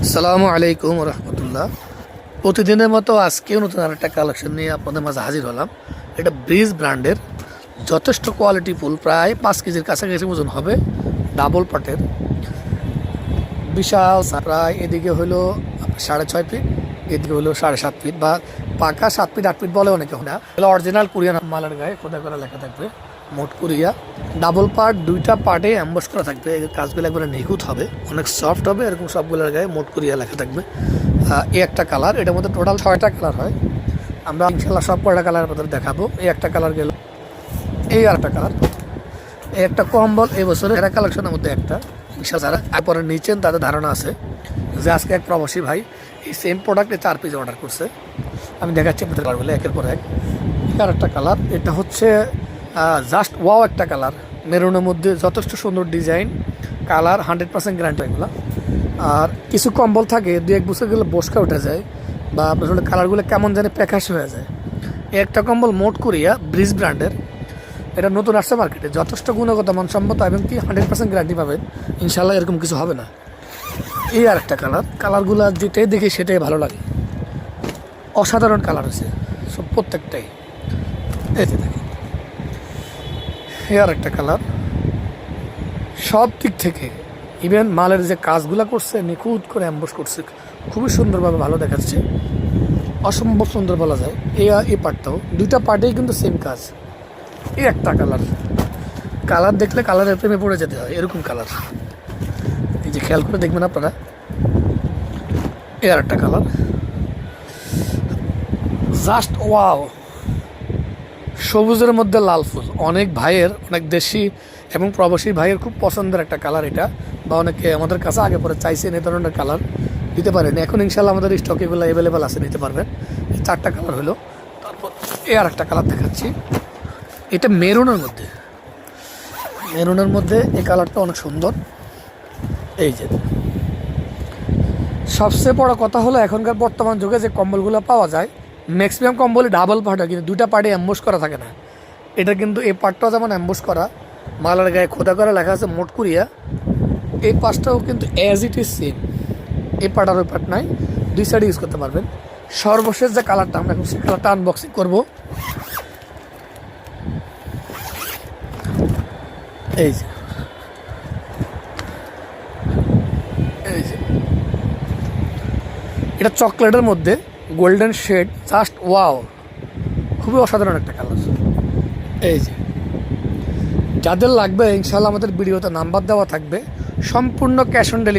আসসালামু আলাইকুম রহমতুল্লাহ। প্রতিদিনের মতো আজকেও নতুন আরেকটা কালেকশন নিয়ে আপনাদের মাঝে হাজির হলাম। এটা ব্রিজ ব্র্যান্ডের যথেষ্ট কোয়ালিটি ফুল, প্রায় 5 কেজির কাছাকাছি ওজন হবে, ডাবল পাটের বিশাল। প্রায় এদিকে হলো 6.5 ফিট, এদিকে হলো 7.5 ফিট, বা পাকা 7 ফিট 8 ফিট বলে অনেকে হয় না। এগুলো অরিজিনাল কোরিয়ান মালের গায়ে খোদা করা লেখা থাকবে মোট কোরিয়া। ডাবল পার্ট, দুইটা পার্টে অ্যাম্বস করা থাকবে। এই কাজগুলো একবারে নিখুঁত হবে, অনেক সফট হবে। এরকম সবগুলোর গায়ে মোট কোরিয়া লেখা থাকবে। এই একটা কালার, এটার মধ্যে টোটাল 6টা কালার হয়। আমরা ইনশাল্লাহ সব কয়টা কালারের মধ্যে দেখাবো। এই একটা কালার গেল, এই আর একটা কালার, এই একটা কম্বল। এই বছরে এরা কালেকশনের মধ্যে একটা ইনশাল্লাহ যারা পরে নিচ্ছেন তাদের ধারণা আছে যে আজকে এক প্রবাসী ভাই এই সেম প্রোডাক্টে 4 পিস অর্ডার করছে। আমি দেখাচ্ছি আপনাদের কালারগুলো একের পর এক। আর একটা কালার, এটা হচ্ছে জাস্ট ওয়াও একটা কালার, মেরুনের মধ্যে যথেষ্ট সুন্দর ডিজাইন, কালার 100% গ্যারান্টি এগুলো। আর কিছু কম্বল থাকে 2-1 বছর গেলে বসকা উঠে যায়, বা আপনার কালারগুলো কেমন জানি প্যাকাশ হয়ে যায়। এই একটা কম্বল মোট কোরিয়া ব্রিজ ব্র্যান্ডের, এটা নতুন আসছে মার্কেটে, যথেষ্ট গুণগত মানসম্মত এবং কি 100% গ্যারান্টি পাবেন ইনশাল্লাহ, এরকম কিছু হবে না। এই আর একটা কালার, কালারগুলো যেটাই দেখি সেটাই ভালো লাগে, অসাধারণ কালার আছে সব প্রত্যেকটাই। এই যে দেখেন, এই আর একটা কালার, সব দিক থেকে ইভেন মালের যে কাজগুলো করছে নিখুঁত করে অ্যাম্বস করছে, খুবই সুন্দরভাবে ভালো দেখাচ্ছে, অসম্ভব সুন্দর বলা যায়। এই পার্টটাও, দুইটা পার্টেই কিন্তু সেম কাজ। এই একটা কালার, কালার দেখলে কালারের প্রেমে পড়ে যেতে হয়, এরকম কালার। এই যে খেয়াল করে দেখবেন আপনারা, এই আর একটা কালার, জাস্ট ওয়াও। সবুজের মধ্যে লাল ফুল, অনেক ভাইয়ের, অনেক দেশি এবং প্রবাসী ভাইয়ের খুব পছন্দের একটা কালার এটা, বা অনেকে আমাদের কাছে আগে পরে চাইছেন এই ধরনের কালার, দিতে পারেন। এখন ইনশাল্লাহ আমাদের স্টক এগুলো অ্যাভেলেবেল আছে, নিতে পারবেন। এই 4টা কালার হলো। তারপর এই আর একটা কালার দেখাচ্ছি, এটা মেরুনের মধ্যে, মেরুনের মধ্যে এই কালারটা অনেক সুন্দর। এই যে সবচেয়ে বড় কথা হলো এখনকার বর্তমান যুগে যে কম্বলগুলো পাওয়া যায় ম্যাক্সিমাম কম্বলই ডাবল পার্ট হয়, কিন্তু দুইটা পার্টে অ্যাম্বস করা থাকে না। এটা কিন্তু এই পার্টটাও যেমন অ্যাম্বস করা, মালার গায়ে খোদা করা লেখা আছে মোট কোরিয়া। এই পাশটাও কিন্তু অ্যাজ ইট ইজ সেম, এই পার্ট আর ওই পার্ট নাই, দুই সাইডে ইউজ করতে পারবেন। সর্বশেষ যে কালারটা, আমরা এখন সেই কালারটা আনবক্সিং করবো। এই যে, এই যে এটা চকলেটের মধ্যে গোল্ডেন শেড, জাস্ট ওয়াও, খুবই অসাধারণ একটা কালার। এই যে যাদের লাগবে ইনশাল্লাহ আমাদের ভিডিওতে নাম্বার দেওয়া থাকবে, সম্পূর্ণ ক্যাশ অন ডেলিভারি।